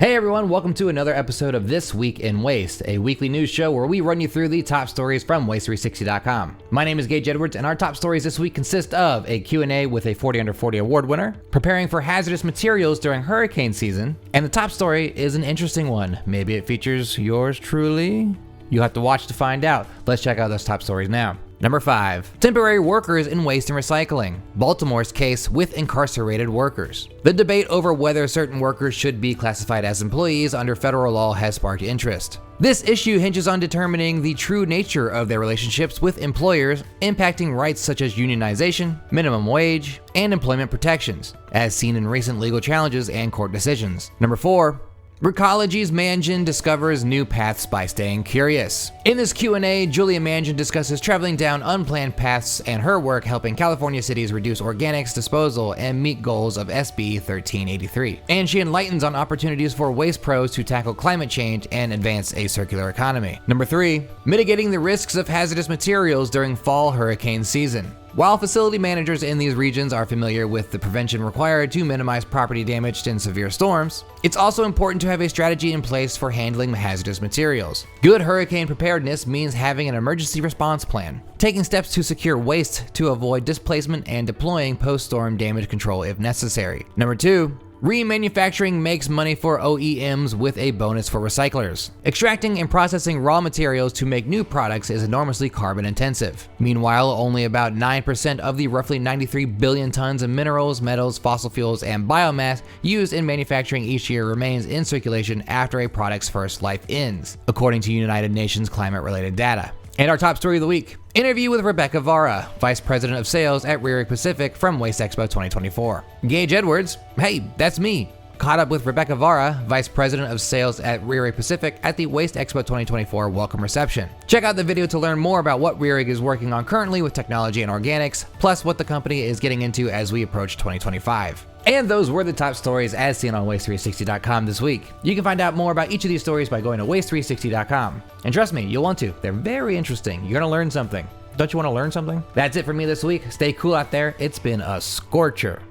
Hey everyone, welcome to another episode of This Week in Waste, a weekly news show where we run you through the top stories from Waste360.com. My name is Gage Edwards, and our top stories this week consist of a Q&A with a 40 Under 40 award winner, preparing for hazardous materials during hurricane season, and the top story is an interesting one. Maybe it features yours truly? You'll have to watch to find out. Let's check out those top stories now. Number 5. Temporary workers in waste and recycling. Baltimore's case with incarcerated workers. The debate over whether certain workers should be classified as employees under federal law has sparked interest. This issue hinges on determining the true nature of their relationships with employers, impacting rights such as unionization, minimum wage, and employment protections, as seen in recent legal challenges and court decisions. Number 4. Recology's Mangin discovers new paths by staying curious. In this Q&A, Julia Mangin discusses traveling down unplanned paths and her work helping California cities reduce organics disposal and meet goals of SB 1383. And she enlightens on opportunities for waste pros to tackle climate change and advance a circular economy. Number 3, mitigating the risks of hazardous materials during fall hurricane season. While facility managers in these regions are familiar with the prevention required to minimize property damage in severe storms, it's also important to have a strategy in place for handling hazardous materials. Good hurricane preparedness means having an emergency response plan, taking steps to secure waste to avoid displacement, and deploying post-storm damage control if necessary. Number 2, remanufacturing makes money for OEMs with a bonus for recyclers. Extracting and processing raw materials to make new products is enormously carbon intensive. Meanwhile, only about 9% of the roughly 93 billion tons of minerals, metals, fossil fuels, and biomass used in manufacturing each year remains in circulation after a product's first life ends, according to United Nations climate-related data. And our top story of the week, interview with Rebecca Vara, Vice President of Sales at Recology Pacific from Waste Expo 2024. Gage Edwards, hey, that's me, caught up with Rebecca Vara, Vice President of Sales at Recology Pacific at the Waste Expo 2024 welcome reception. Check out the video to learn more about what Recology is working on currently with technology and organics, plus what the company is getting into as we approach 2025. And those were the top stories as seen on Waste360.com this week. You can find out more about each of these stories by going to Waste360.com. And trust me, you'll want to. They're very interesting. You're gonna learn something. Don't you wanna learn something? That's it for me this week. Stay cool out there. It's been a scorcher.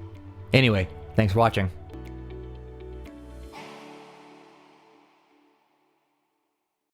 Anyway, thanks for watching.